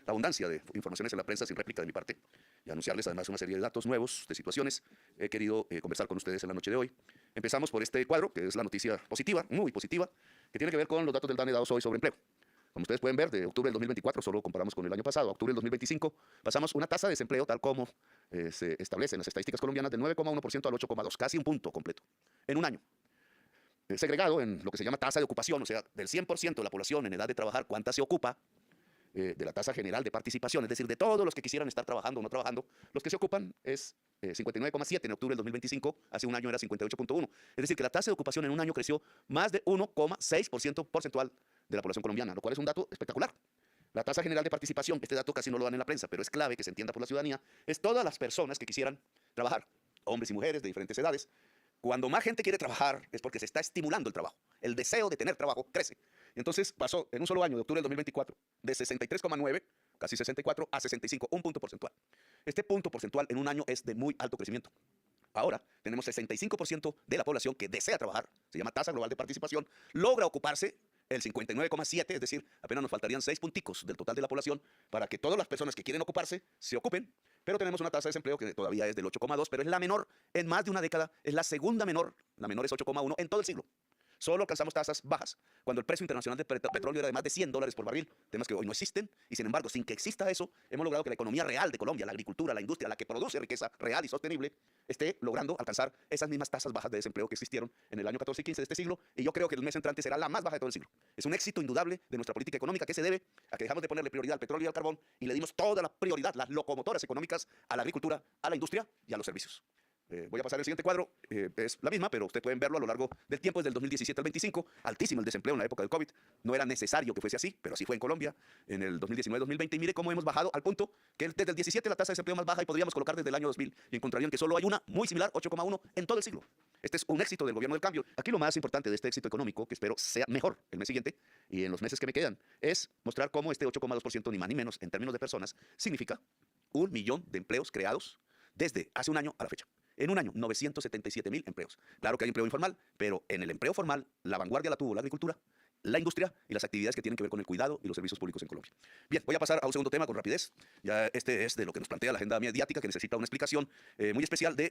la abundancia de informaciones en la prensa sin réplica de mi parte y anunciarles además una serie de datos nuevos, de situaciones. He querido conversar con ustedes en la noche de hoy. Empezamos por este cuadro, que es la noticia positiva, muy positiva, que tiene que ver con los datos del DANE dados hoy sobre empleo. Como ustedes pueden ver, de octubre del 2024, solo comparamos con el año pasado, a octubre del 2025, pasamos una tasa de desempleo tal como se establece en las estadísticas colombianas del 9,1% al 8,2%, casi un punto completo, en un año. Segregado en lo que se llama tasa de ocupación, o sea, del 100% de la población en edad de trabajar, ¿cuánta se ocupa? De la tasa general de participación, es decir, de todos los que quisieran estar trabajando o no trabajando, los que se ocupan es 59,7 en octubre del 2025, hace un año era 58,1. Es decir, que la tasa de ocupación en un año creció más de 1,6% porcentual de la población colombiana, lo cual es un dato espectacular. La tasa general de participación, este dato casi no lo dan en la prensa, pero es clave que se entienda por la ciudadanía, es todas las personas que quisieran trabajar, hombres y mujeres de diferentes edades. Cuando más gente quiere trabajar es porque se está estimulando el trabajo. El deseo de tener trabajo crece. Y entonces pasó en un solo año, de octubre del 2024, de 63,9, casi 64, a 65, un punto porcentual. Este punto porcentual en un año es de muy alto crecimiento. Ahora tenemos 65% de la población que desea trabajar, se llama tasa global de participación, logra ocuparse el 59,7, es decir, apenas nos faltarían 6 punticos del total de la población para que todas las personas que quieren ocuparse se ocupen, pero tenemos una tasa de desempleo que todavía es del 8,2, pero es la menor en más de una década, es la segunda menor, la menor es 8,1 en todo el siglo. Solo alcanzamos tasas bajas cuando el precio internacional del petróleo era de más de $100 por barril, temas que hoy no existen, y sin embargo, sin que exista eso, hemos logrado que la economía real de Colombia, la agricultura, la industria, la que produce riqueza real y sostenible, esté logrando alcanzar esas mismas tasas bajas de desempleo que existieron en el año 14 y 15 de este siglo, y yo creo que el mes entrante será la más baja de todo el siglo. Es un éxito indudable de nuestra política económica que se debe a que dejamos de ponerle prioridad al petróleo y al carbón y le dimos toda la prioridad, las locomotoras económicas, a la agricultura, a la industria y a los servicios. Voy a pasar el siguiente cuadro, es la misma, pero ustedes pueden verlo a lo largo del tiempo, desde el 2017 al 25, altísimo el desempleo en la época del COVID, no era necesario que fuese así, pero así fue en Colombia, en el 2019-2020, y mire cómo hemos bajado al punto que desde el 17 la tasa de desempleo más baja y podríamos colocar desde el año 2000, y encontrarían que solo hay una muy similar, 8,1 en todo el siglo. Este es un éxito del gobierno del cambio. Aquí lo más importante de este éxito económico, que espero sea mejor el mes siguiente y en los meses que me quedan, es mostrar cómo este 8,2%, ni más ni menos en términos de personas, significa 1 millón de empleos creados desde hace un año a la fecha. En un año, 977,000 empleos. Claro que hay empleo informal, pero en el empleo formal, la vanguardia la tuvo la agricultura, la industria y las actividades que tienen que ver con el cuidado y los servicios públicos en Colombia. Bien, voy a pasar a un segundo tema con rapidez. Ya este es de lo que nos plantea la agenda mediática, que necesita una explicación muy especial del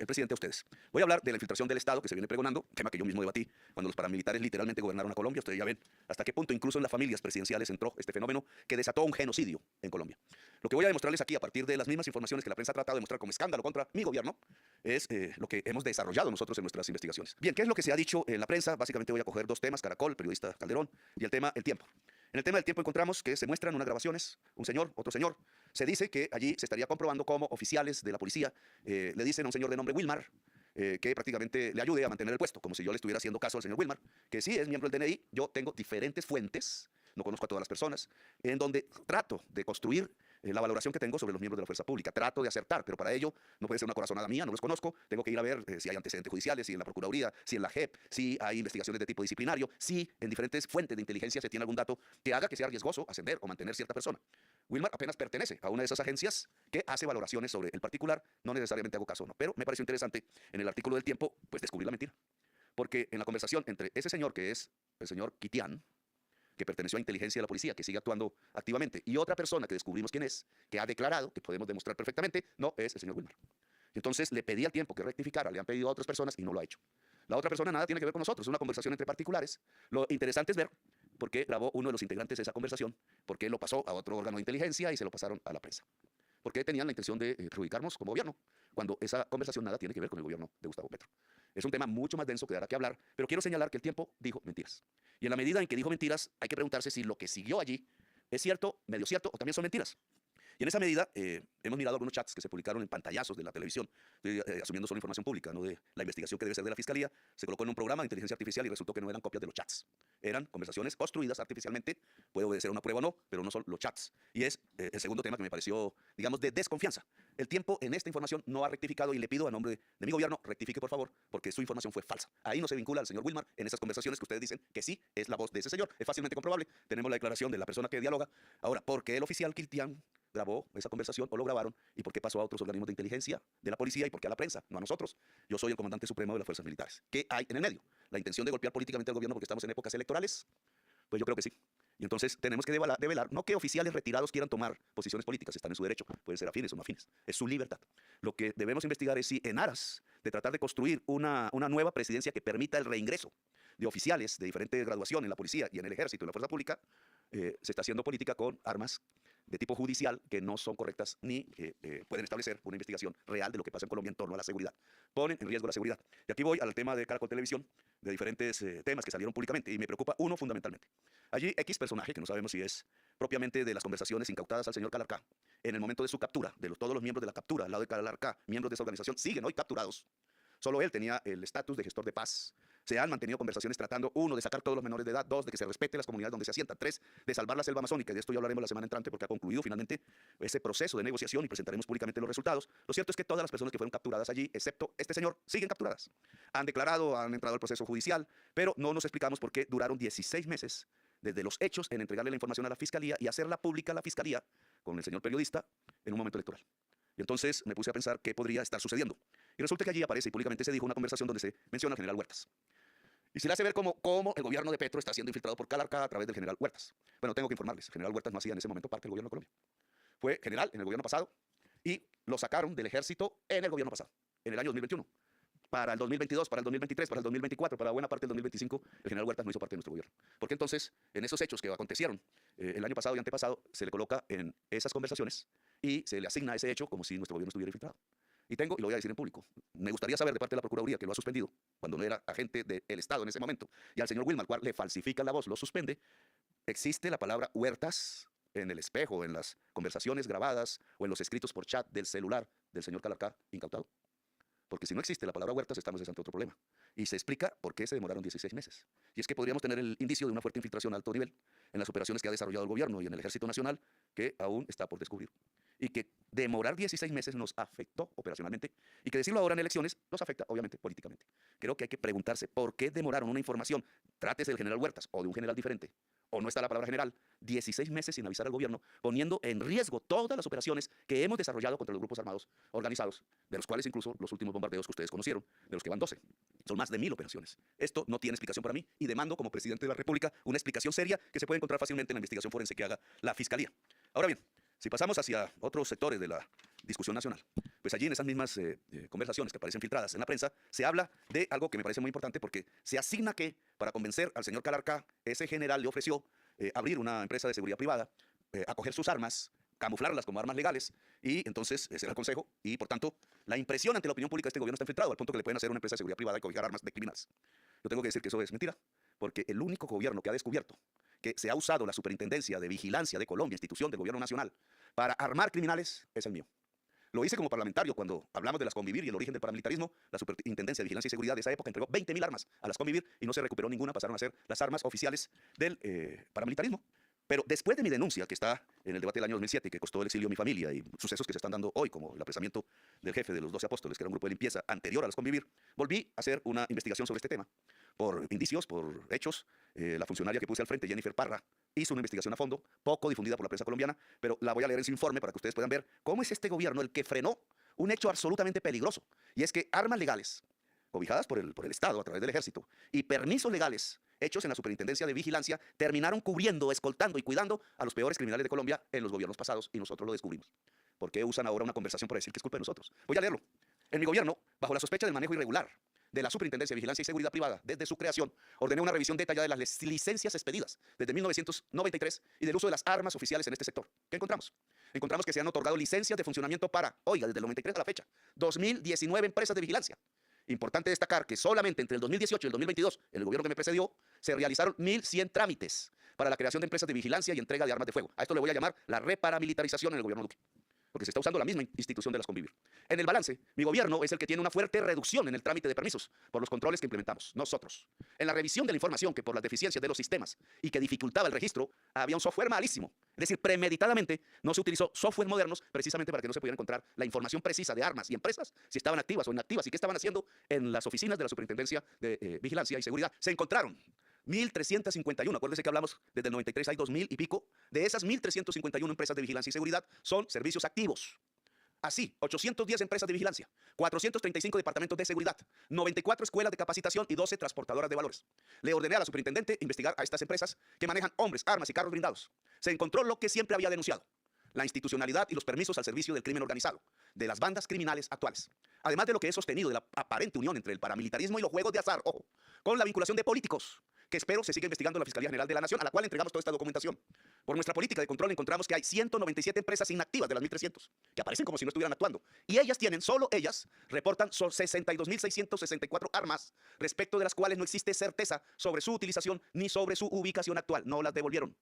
presidente a ustedes. Voy a hablar de la infiltración del Estado que se viene pregonando, tema que yo mismo debatí cuando los paramilitares literalmente gobernaron a Colombia. Ustedes ya ven hasta qué punto incluso en las familias presidenciales entró este fenómeno que desató un genocidio en Colombia. Lo que voy a demostrarles aquí, a partir de las mismas informaciones que la prensa ha tratado de mostrar como escándalo contra mi gobierno, es lo que hemos desarrollado nosotros en nuestras investigaciones. Bien, ¿qué es lo que se ha dicho en la prensa? Básicamente voy a coger dos temas, Caracol, periodista Calderón, y el tema, el tiempo. En el tema del tiempo encontramos que se muestran unas grabaciones, un señor, otro señor. Se dice que allí se estaría comprobando cómo oficiales de la policía le dicen a un señor de nombre Wilmar que prácticamente le ayude a mantener el puesto, como si yo le estuviera haciendo caso al señor Wilmar, que sí es miembro del DNI. Yo tengo diferentes fuentes, no conozco a todas las personas, en donde trato de construir la valoración que tengo sobre los miembros de la fuerza pública. Trato de acertar, pero para ello no puede ser una corazonada mía, no los conozco. Tengo que ir a ver si hay antecedentes judiciales, si en la Procuraduría, si en la JEP, si hay investigaciones de tipo disciplinario, si en diferentes fuentes de inteligencia se tiene algún dato que haga que sea riesgoso ascender o mantener cierta persona. Wilmar apenas pertenece a una de esas agencias que hace valoraciones sobre el particular, no necesariamente hago caso, no, pero me pareció interesante en el artículo del Tiempo, pues descubrir la mentira. Porque en la conversación entre ese señor que es el señor Kitian, que perteneció a inteligencia de la policía, que sigue actuando activamente, y otra persona que descubrimos quién es, que ha declarado, que podemos demostrar perfectamente, no es el señor Wilmar. Entonces le pedí al Tiempo que rectificara, le han pedido a otras personas y no lo ha hecho. La otra persona nada tiene que ver con nosotros, es una conversación entre particulares. Lo interesante es ver por qué grabó uno de los integrantes de esa conversación, por qué lo pasó a otro órgano de inteligencia y se lo pasaron a la prensa. Porque tenían la intención de perjudicarnos como gobierno, cuando esa conversación nada tiene que ver con el gobierno de Gustavo Petro. Es un tema mucho más denso que dará que hablar, pero quiero señalar que el Tiempo dijo mentiras. Y en la medida en que dijo mentiras, hay que preguntarse si lo que siguió allí es cierto, medio cierto, o también son mentiras. Y en esa medida hemos mirado algunos chats que se publicaron en pantallazos de la televisión, asumiendo solo información pública, no de la investigación que debe ser de la Fiscalía. Se colocó en un programa de inteligencia artificial y resultó que no eran copias de los chats. Eran conversaciones construidas artificialmente, puede obedecer a una prueba o no, pero no son los chats. Y es el segundo tema que me pareció, digamos, de desconfianza. El Tiempo en esta información no ha rectificado y le pido a nombre de mi gobierno, rectifique por favor, porque su información fue falsa. Ahí no se vincula al señor Wilmar en esas conversaciones que ustedes dicen que sí es la voz de ese señor. Es fácilmente comprobable. Tenemos la declaración de la persona que dialoga. Ahora, ¿por qué el oficial Kiltian grabó esa conversación o lo grabaron y por qué pasó a otros organismos de inteligencia de la policía y por qué a la prensa, no a nosotros? Yo soy el comandante supremo de las fuerzas militares. ¿Qué hay en el medio? ¿La intención de golpear políticamente al gobierno porque estamos en épocas electorales? Pues yo creo que sí. Y entonces tenemos que develar, no que oficiales retirados quieran tomar posiciones políticas, están en su derecho, pueden ser afines o no afines, es su libertad. Lo que debemos investigar es si en aras de tratar de construir una nueva presidencia que permita el reingreso de oficiales de diferente graduación en la policía y en el ejército y en la fuerza pública, se está haciendo política con armas de tipo judicial que no son correctas ni pueden establecer una investigación real de lo que pasa en Colombia en torno a la seguridad. Ponen en riesgo la seguridad. Y aquí voy al tema de Caracol Televisión, de diferentes temas que salieron públicamente, y me preocupa uno fundamentalmente. Allí X personaje, que no sabemos si es propiamente de las conversaciones incautadas al señor Calarcá, en el momento de su captura, todos los miembros de la captura al lado de Calarcá, miembros de esa organización, siguen hoy capturados. Solo él tenía el estatus de gestor de paz. Se han mantenido conversaciones tratando, uno, de sacar todos los menores de edad, dos, de que se respete las comunidades donde se asientan, tres, de salvar la selva amazónica, y de esto ya hablaremos la semana entrante porque ha concluido finalmente ese proceso de negociación y presentaremos públicamente los resultados. Lo cierto es que todas las personas que fueron capturadas allí, excepto este señor, siguen capturadas. Han declarado, han entrado al proceso judicial, pero no nos explicamos por qué duraron 16 meses desde los hechos en entregarle la información a la Fiscalía y hacerla pública a la Fiscalía con el señor periodista en un momento electoral. Y entonces me puse a pensar qué podría estar sucediendo. Y resulta que allí aparece y públicamente se dijo una conversación donde se menciona al general Huertas. Y se le hace ver cómo el gobierno de Petro está siendo infiltrado por Calarcá a través del general Huertas. Bueno, tengo que informarles, el general Huertas no hacía en ese momento parte del gobierno de Colombia. Fue general en el gobierno pasado y lo sacaron del ejército en el gobierno pasado, en el año 2021. Para el 2022, para el 2023, para el 2024, para buena parte del 2025, el general Huertas no hizo parte de nuestro gobierno. Porque entonces, en esos hechos que acontecieron el año pasado y antepasado, se le coloca en esas conversaciones y se le asigna ese hecho como si nuestro gobierno estuviera infiltrado. Y lo voy a decir en público, me gustaría saber de parte de la Procuraduría, que lo ha suspendido cuando no era agente del Estado en ese momento, y al señor Wilma, al cual le falsifica la voz, lo suspende, ¿existe la palabra Huertas en el espejo, en las conversaciones grabadas o en los escritos por chat del celular del señor Calarcá incautado? Porque si no existe la palabra Huertas, estamos ante otro problema. Y se explica por qué se demoraron 16 meses. Y es que podríamos tener el indicio de una fuerte infiltración a alto nivel en las operaciones que ha desarrollado el gobierno y en el Ejército Nacional, que aún está por descubrir. Y que demorar 16 meses nos afectó operacionalmente y que decirlo ahora en elecciones nos afecta, obviamente, políticamente. Creo que hay que preguntarse por qué demoraron una información, trátese del general Huertas o de un general diferente, o no está la palabra general, 16 meses sin avisar al gobierno, poniendo en riesgo todas las operaciones que hemos desarrollado contra los grupos armados organizados, de los cuales incluso los últimos bombardeos que ustedes conocieron, de los que van 12. Son más de 1000 operaciones. Esto no tiene explicación para mí y demando como presidente de la República una explicación seria que se puede encontrar fácilmente en la investigación forense que haga la Fiscalía. Ahora bien, si pasamos hacia otros sectores de la discusión nacional, pues allí en esas mismas conversaciones que aparecen filtradas en la prensa, se habla de algo que me parece muy importante porque se asigna que para convencer al señor Calarcá, ese general le ofreció abrir una empresa de seguridad privada, acoger sus armas, camuflarlas como armas legales y entonces ese era el consejo y por tanto la impresión ante la opinión pública de este gobierno está infiltrado al punto que le pueden hacer una empresa de seguridad privada y cobijar armas de criminales. Yo tengo que decir que eso es mentira porque el único gobierno que ha descubierto que se ha usado la Superintendencia de Vigilancia de Colombia, institución del gobierno nacional, para armar criminales es el mío. Lo hice como parlamentario cuando hablamos de las Convivir y el origen del paramilitarismo. La Superintendencia de Vigilancia y Seguridad de esa época entregó 20.000 armas a las Convivir y no se recuperó ninguna, pasaron a ser las armas oficiales del paramilitarismo. Pero después de mi denuncia, que está en el debate del año 2007, que costó el exilio a mi familia y sucesos que se están dando hoy, como el apresamiento del jefe de los 12 apóstoles, que era un grupo de limpieza anterior a las Convivir, volví a hacer una investigación sobre este tema. Por indicios, por hechos, la funcionaria que puse al frente, Jennifer Parra, hizo una investigación a fondo, poco difundida por la prensa colombiana, pero la voy a leer en su informe para que ustedes puedan ver cómo es este gobierno el que frenó un hecho absolutamente peligroso. Y es que armas legales, cobijadas por el Estado a través del Ejército, y permisos legales hechos en la Superintendencia de Vigilancia, terminaron cubriendo, escoltando y cuidando a los peores criminales de Colombia en los gobiernos pasados y nosotros lo descubrimos. ¿Por qué usan ahora una conversación para decir que es culpa de nosotros? Voy a leerlo. En mi gobierno, bajo la sospecha del manejo irregular de la Superintendencia de Vigilancia y Seguridad Privada desde su creación, ordené una revisión detallada de las licencias expedidas desde 1993 y del uso de las armas oficiales en este sector. ¿Qué encontramos? Encontramos que se han otorgado licencias de funcionamiento para, oiga, desde el 93 a la fecha, 2019 empresas de vigilancia. Importante destacar que solamente entre el 2018 y el 2022, en el gobierno que me precedió, se realizaron 1.100 trámites para la creación de empresas de vigilancia y entrega de armas de fuego. A esto le voy a llamar la reparamilitarización en el gobierno Duque, porque se está usando la misma institución de las Convivir. En el balance, mi gobierno es el que tiene una fuerte reducción en el trámite de permisos por los controles que implementamos, nosotros. En la revisión de la información que por las deficiencias de los sistemas y que dificultaba el registro, había un software malísimo. Es decir, premeditadamente no se utilizó software modernos precisamente para que no se pudiera encontrar la información precisa de armas y empresas, si estaban activas o inactivas y qué estaban haciendo en las oficinas de la Superintendencia de Vigilancia y Seguridad. Se encontraron 1.351, acuérdense que hablamos desde el 93 hay 2.000 y pico, de esas 1.351 empresas de vigilancia y seguridad son servicios activos. Así, 810 empresas de vigilancia, 435 departamentos de seguridad, 94 escuelas de capacitación y 12 transportadoras de valores. Le ordené a la superintendente investigar a estas empresas que manejan hombres, armas y carros blindados. Se encontró lo que siempre había denunciado: la institucionalidad y los permisos al servicio del crimen organizado, de las bandas criminales actuales. Además de lo que he sostenido de la aparente unión entre el paramilitarismo y los juegos de azar, ojo, con la vinculación de políticos, que espero se siga investigando en la Fiscalía General de la Nación, a la cual entregamos toda esta documentación. Por nuestra política de control encontramos que hay 197 empresas inactivas de las 1.300, que aparecen como si no estuvieran actuando. Y ellas tienen, solo ellas, reportan 62.664 armas, respecto de las cuales no existe certeza sobre su utilización ni sobre su ubicación actual. No las devolvieron.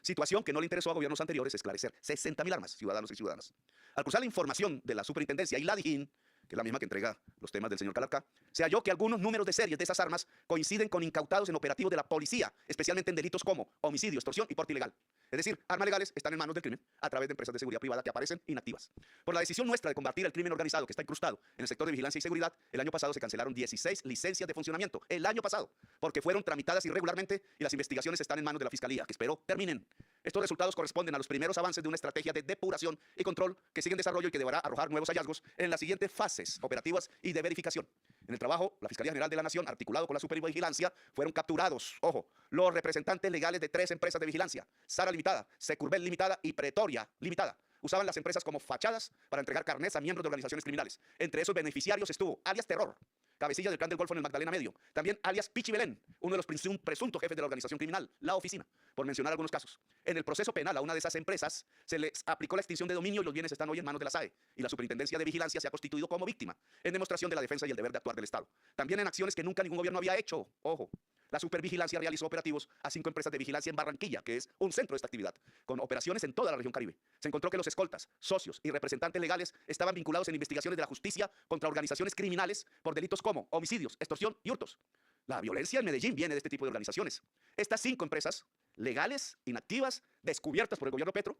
Situación que no le interesó a gobiernos anteriores esclarecer. 60.000 armas, ciudadanos y ciudadanas. Al cruzar la información de la superintendencia y la DIJÍN, que es la misma que entrega los temas del señor Calarcá, se halló que algunos números de series de esas armas coinciden con incautados en operativos de la policía, especialmente en delitos como homicidio, extorsión y porte ilegal. Es decir, armas legales están en manos del crimen a través de empresas de seguridad privada que aparecen inactivas. Por la decisión nuestra de combatir el crimen organizado que está incrustado en el sector de vigilancia y seguridad, el año pasado se cancelaron 16 licencias de funcionamiento. El año pasado, porque fueron tramitadas irregularmente y las investigaciones están en manos de la Fiscalía, que espero terminen. Estos resultados corresponden a los primeros avances de una estrategia de depuración y control que sigue en desarrollo y que deberá arrojar nuevos hallazgos en las siguientes fases operativas y de verificación. En el trabajo, la Fiscalía General de la Nación, articulado con la Supervigilancia, fueron capturados, ojo, los representantes legales de 3 empresas de vigilancia: Sara Limitada, Securbel Limitada y Pretoria Limitada. Usaban las empresas como fachadas para entregar carnets a miembros de organizaciones criminales. Entre esos beneficiarios estuvo alias Terror, cabecilla del Clan del Golfo en el Magdalena Medio. También alias Pichi Belén, uno de los presuntos jefes de la organización criminal, La Oficina, por mencionar algunos casos. En el proceso penal a una de esas empresas se les aplicó la extinción de dominio y los bienes están hoy en manos de la SAE. Y la Superintendencia de Vigilancia se ha constituido como víctima en demostración de la defensa y el deber de actuar del Estado. También en acciones que nunca ningún gobierno había hecho. Ojo. La Supervigilancia realizó operativos a 5 empresas de vigilancia en Barranquilla, que es un centro de esta actividad, con operaciones en toda la región Caribe. Se encontró que los escoltas, socios y representantes legales estaban vinculados en investigaciones de la justicia contra organizaciones criminales por delitos como homicidios, extorsión y hurtos. La violencia en Medellín viene de este tipo de organizaciones. Estas 5 empresas, legales, inactivas, descubiertas por el gobierno Petro,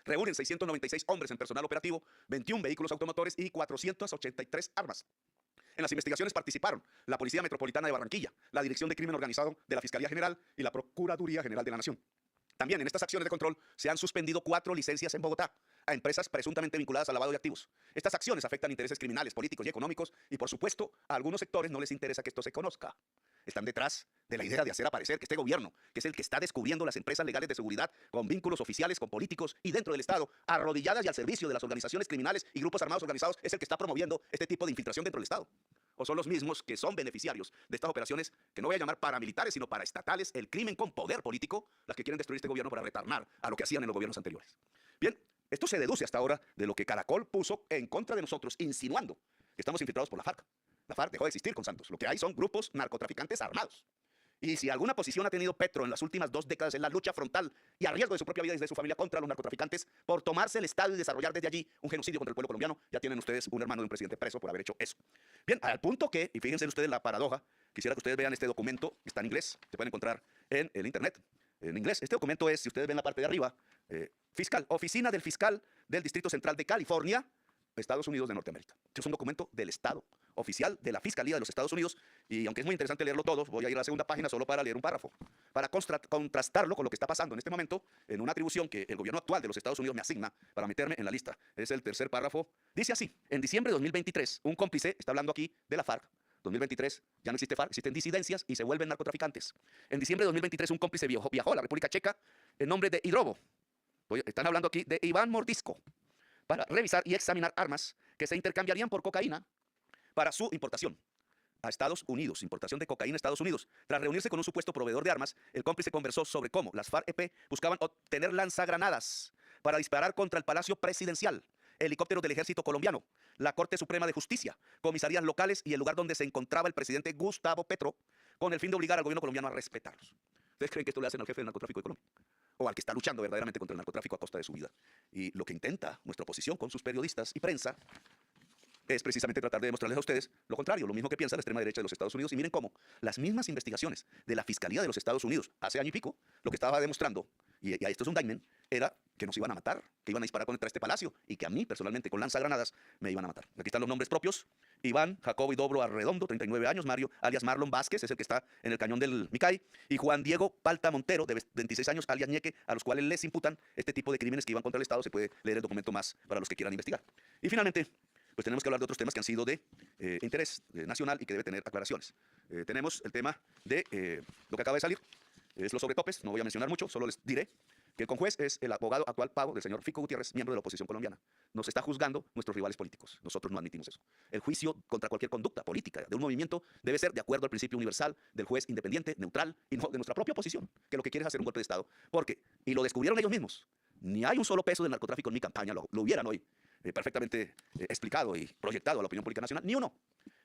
reúnen 696 hombres en personal operativo, 21 vehículos automotores y 483 armas. En las investigaciones participaron la Policía Metropolitana de Barranquilla, la Dirección de Crimen Organizado de la Fiscalía General y la Procuraduría General de la Nación. También en estas acciones de control se han suspendido 4 licencias en Bogotá a empresas presuntamente vinculadas al lavado de activos. Estas acciones afectan intereses criminales, políticos y económicos y, por supuesto, a algunos sectores no les interesa que esto se conozca. Están detrás de la idea de hacer aparecer que este gobierno, que es el que está descubriendo las empresas legales de seguridad con vínculos oficiales con políticos y dentro del Estado, arrodilladas y al servicio de las organizaciones criminales y grupos armados organizados, es el que está promoviendo este tipo de infiltración dentro del Estado. O son los mismos que son beneficiarios de estas operaciones, que no voy a llamar paramilitares, sino paraestatales, el crimen con poder político, las que quieren destruir este gobierno para retornar a lo que hacían en los gobiernos anteriores. Bien, esto se deduce hasta ahora de lo que Caracol puso en contra de nosotros, insinuando que estamos infiltrados por la FARC. La FARC dejó de existir con Santos. Lo que hay son grupos narcotraficantes armados. Y si alguna posición ha tenido Petro en las últimas 2 décadas en la lucha frontal y a riesgo de su propia vida y de su familia contra los narcotraficantes por tomarse el Estado y desarrollar desde allí un genocidio contra el pueblo colombiano, ya tienen ustedes un hermano de un presidente preso por haber hecho eso. Bien, al punto que, y fíjense ustedes la paradoja, quisiera que ustedes vean este documento, que está en inglés, se pueden encontrar en el internet, en inglés. Este documento es, si ustedes ven la parte de arriba, Oficina del Fiscal del Distrito Central de California, Estados Unidos de Norteamérica. Este es un documento del Estado, oficial de la Fiscalía de los Estados Unidos, y aunque es muy interesante leerlo todo, voy a ir a la segunda página solo para leer un párrafo, para contrastarlo con lo que está pasando en este momento en una atribución que el gobierno actual de los Estados Unidos me asigna para meterme en la lista. Es el tercer párrafo. Dice así: en diciembre de 2023, un cómplice, está hablando aquí de la FARC, 2023 ya no existe FARC, existen disidencias y se vuelven narcotraficantes. En diciembre de 2023, un cómplice viajó a la República Checa en nombre de Hidrobo. Están hablando aquí de Iván Mordisco, para revisar y examinar armas que se intercambiarían por cocaína para su importación a Estados Unidos, importación de cocaína a Estados Unidos. Tras reunirse con un supuesto proveedor de armas, el cómplice conversó sobre cómo las FARC-EP buscaban obtener lanzagranadas para disparar contra el Palacio Presidencial, helicópteros del Ejército Colombiano, la Corte Suprema de Justicia, comisarías locales y el lugar donde se encontraba el presidente Gustavo Petro, con el fin de obligar al gobierno colombiano a respetarlos. ¿Ustedes creen que esto le hacen al jefe del narcotráfico de Colombia? O al que está luchando verdaderamente contra el narcotráfico a costa de su vida. Y lo que intenta nuestra oposición con sus periodistas y prensa es precisamente tratar de demostrarles a ustedes lo contrario, lo mismo que piensa la extrema derecha de los Estados Unidos. Y miren cómo las mismas investigaciones de la Fiscalía de los Estados Unidos hace año y pico, lo que estaba demostrando, y esto es un indictment, era que nos iban a matar, que iban a disparar contra este palacio y que a mí personalmente con lanzagranadas me iban a matar. Aquí están los nombres propios Iván Jacobo y Dobro Arredondo, 39 años, Mario, alias Marlon Vázquez, es el que está en el cañón del Micay, y Juan Diego Palta Montero, de 26 años, alias Ñeque, a los cuales les imputan este tipo de crímenes que iban contra el Estado. Se puede leer el documento más para los que quieran investigar. Y finalmente, pues tenemos que hablar de otros temas que han sido de interés nacional y que debe tener aclaraciones. Tenemos el tema de lo que acaba de salir, es los sobretopes. No voy a mencionar mucho, solo les diré que el conjuez es el abogado actual pago del señor Fico Gutiérrez, miembro de la oposición colombiana. Nos está juzgando nuestros rivales políticos. Nosotros no admitimos eso. El juicio contra cualquier conducta política de un movimiento debe ser de acuerdo al principio universal del juez independiente, neutral y no de nuestra propia oposición, que lo que quiere es hacer un golpe de Estado. Porque, y lo descubrieron ellos mismos, ni hay un solo peso del narcotráfico en mi campaña, lo hubieran hoy perfectamente explicado y proyectado a la opinión pública nacional, ni uno.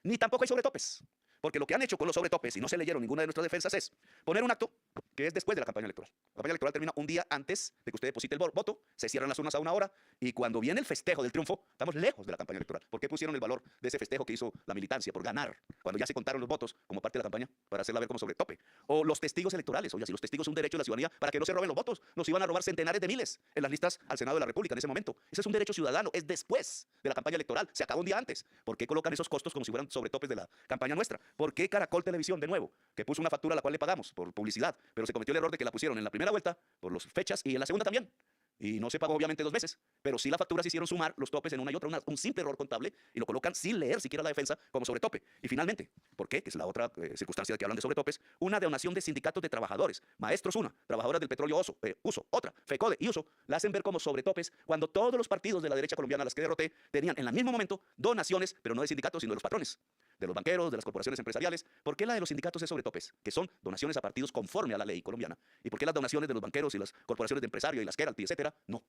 Ni tampoco hay sobretopes. Porque lo que han hecho con los sobretopes, y no se leyeron ninguna de nuestras defensas, es poner un acto que es después de la campaña electoral. La campaña electoral termina un día antes de que usted deposite el voto, se cierran las urnas a 1 hora, y cuando viene el festejo del triunfo, estamos lejos de la campaña electoral. ¿Por qué pusieron el valor de ese festejo que hizo la militancia por ganar, cuando ya se contaron los votos como parte de la campaña, para hacerla ver como sobretope? O los testigos electorales. Oye, si los testigos son un derecho de la ciudadanía para que no se roben los votos, nos iban a robar centenares de miles en las listas al Senado de la República en ese momento. Ese es un derecho ciudadano, es después de la campaña electoral, se acaba un día antes. ¿Por qué colocan esos costos como si fueran sobretopes de la campaña nuestra? ¿Por qué Caracol Televisión, de nuevo, que puso una factura a la cual le pagamos por publicidad, pero se cometió el error de que la pusieron en la primera vuelta por las fechas y en la segunda también? Y no se pagó obviamente 2 veces, pero sí las facturas hicieron sumar los topes en una y otra, un simple error contable, y lo colocan sin leer siquiera la defensa como sobretope. Y finalmente, ¿por qué? Que es la otra circunstancia de que hablan de sobretopes, una donación de sindicatos de trabajadores, maestros una, trabajadoras del petróleo uso, otra, FECODE y uso, la hacen ver como sobretopes cuando todos los partidos de la derecha colombiana a las que derroté tenían en el mismo momento donaciones, pero no de sindicatos, sino de los patrones, de los banqueros, de las corporaciones empresariales. ¿Por qué la de los sindicatos es sobretopes? Que son donaciones a partidos conforme a la ley colombiana. ¿Y por qué las donaciones de los banqueros y las corporaciones de empresarios y las Keralty, etcétera, no?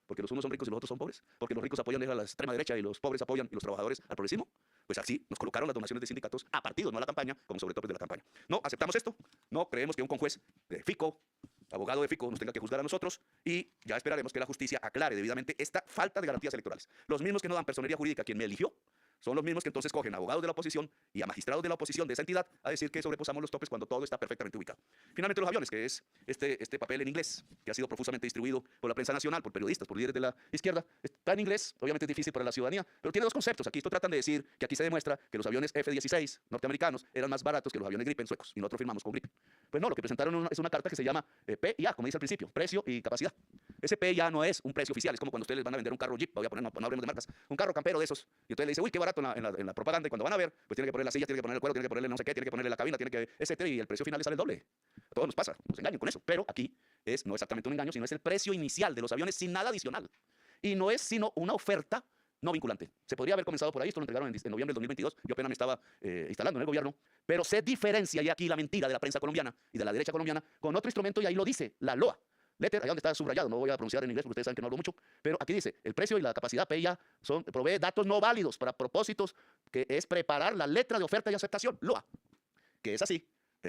Porque los unos son ricos y los otros son pobres. Porque los ricos apoyan a la extrema derecha y los pobres apoyan y los trabajadores al progresismo. Pues así nos colocaron las donaciones de sindicatos a partidos, no a la campaña, como sobretopes de la campaña. No aceptamos esto. No creemos que un conjuez de Fico, abogado de Fico, nos tenga que juzgar a nosotros, y ya esperaremos que la justicia aclare debidamente esta falta de garantías electorales. Los mismos que no dan personería jurídica a quien me eligió son los mismos que entonces cogen a abogados de la oposición y a magistrados de la oposición de esa entidad a decir que sobrepasamos los topes cuando todo está perfectamente ubicado. Finalmente, los aviones, que es este papel en inglés que ha sido profusamente distribuido por la prensa nacional, por periodistas, por líderes de la izquierda, está en inglés, obviamente es difícil para la ciudadanía, pero tiene 2 conceptos. Aquí esto tratan de decir que aquí se demuestra que los aviones F-16 norteamericanos eran más baratos que los aviones Gripen suecos, y nosotros firmamos con Gripen. Pues no, lo que presentaron es una carta que se llama P y A, como dice al principio, precio y capacidad. Ese P y A no es un precio oficial, es como cuando ustedes les van a vender un carro Jeep, voy a poner, no hablemos de marcas, un carro campero de esos, y entonces le dice, uy, qué barato en la propaganda, y cuando van a ver, pues tiene que poner la silla, tiene que poner el cuero, tiene que ponerle no sé qué, tiene que ponerle la cabina, tiene que, etcétera, y el precio final le sale el doble. A todos nos pasa, nos engañan con eso, pero aquí no exactamente un engaño, sino es el precio inicial de los aviones sin nada adicional. Y no es sino una oferta no vinculante. Se podría haber comenzado por ahí, esto lo entregaron en noviembre del 2022, yo apenas me estaba instalando en el gobierno, pero se diferencia, y aquí la mentira de la prensa colombiana y de la derecha colombiana, con otro instrumento, y ahí lo dice, la LOA. Letter, allá donde está subrayado, no voy a pronunciar en inglés porque ustedes saben que no hablo mucho, pero aquí dice, el precio y la capacidad PIA provee datos no válidos para propósitos que es preparar la letra de oferta y aceptación, LOA, que es así.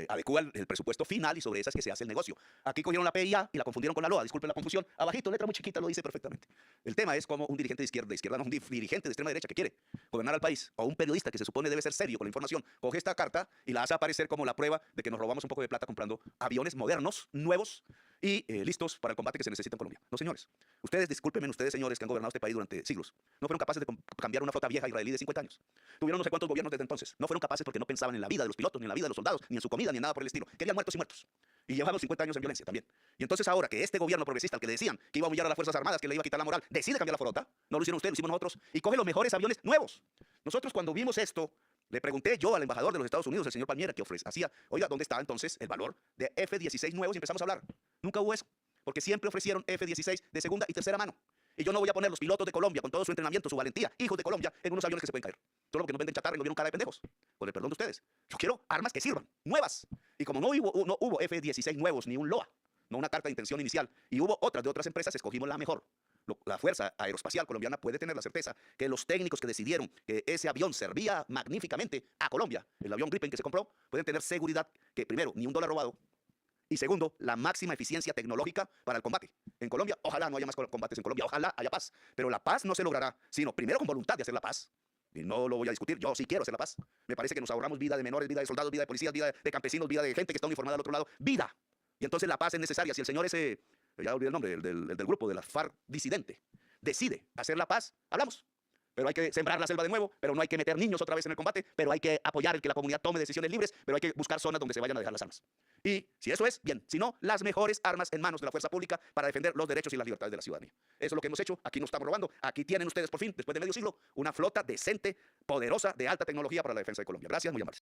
Adecua el presupuesto final y sobre esas que se hace el negocio. Aquí cogieron la PIA y la confundieron con la LOA, disculpen la confusión. Abajito, letra muy chiquita, lo dice perfectamente. El tema es como un dirigente de izquierda no, un dirigente de extrema derecha que quiere gobernar al país, o un periodista que se supone debe ser serio con la información, coge esta carta y la hace aparecer como la prueba de que nos robamos un poco de plata comprando aviones modernos, nuevos y listos para el combate que se necesita en Colombia. No, señores. Ustedes, discúlpenme, ustedes, señores, que han gobernado este país durante siglos, no fueron capaces de cambiar una flota vieja israelí de 50 años. Tuvieron no sé cuántos gobiernos desde entonces. No fueron capaces porque no pensaban en la vida de los pilotos, ni en la vida de los soldados, ni en su comida, ni en nada por el estilo. Querían muertos y muertos. Y llevamos 50 años en violencia también. Y entonces ahora que este gobierno progresista, al que decían que iba a humillar a las Fuerzas Armadas, que le iba a quitar la moral, decide cambiar la flota, no lo hicieron ustedes, lo hicimos nosotros, y coge los mejores aviones nuevos. Nosotros cuando vimos esto, le pregunté yo al embajador de los Estados Unidos, el señor Palmiera, que hacía, oiga, ¿dónde está entonces el valor de F-16 nuevos? Y empezamos a hablar. Nunca hubo eso, porque siempre ofrecieron F-16 de segunda y tercera mano. Y yo no voy a poner los pilotos de Colombia, con todo su entrenamiento, su valentía, hijos de Colombia, en unos aviones que se pueden caer. Solo porque nos venden chatarra y nos vieron cara de pendejos. Con el perdón de ustedes. Yo quiero armas que sirvan, nuevas. Y como no hubo F-16 nuevos, ni un LOA, no una carta de intención inicial, y hubo otras de otras empresas, escogimos la mejor. La Fuerza Aeroespacial Colombiana puede tener la certeza que los técnicos que decidieron que ese avión servía magníficamente a Colombia, el avión Gripen que se compró, pueden tener seguridad que, primero, ni un dólar robado, y segundo, la máxima eficiencia tecnológica para el combate. En Colombia, ojalá no haya más combates en Colombia, ojalá haya paz, pero la paz no se logrará, sino primero con voluntad de hacer la paz. Y no lo voy a discutir, yo sí quiero hacer la paz. Me parece que nos ahorramos vida de menores, vida de soldados, vida de policías, vida de campesinos, vida de gente que está uniformada al otro lado, vida. Y entonces la paz es necesaria. Si el señor ese, ya olvidé el nombre, el del grupo de la FARC disidente, decide hacer la paz, hablamos. pero hay que sembrar la selva de nuevo, pero no hay que meter niños otra vez en el combate, pero hay que apoyar el que la comunidad tome decisiones libres, pero hay que buscar zonas donde se vayan a dejar las armas. Y si eso es, bien. Si no, las mejores armas en manos de la fuerza pública para defender los derechos y las libertades de la ciudadanía. Eso es lo que hemos hecho. Aquí no estamos robando. Aquí tienen ustedes, por fin, después de medio siglo, una flota decente, poderosa, de alta tecnología para la defensa de Colombia. Gracias, muy amables.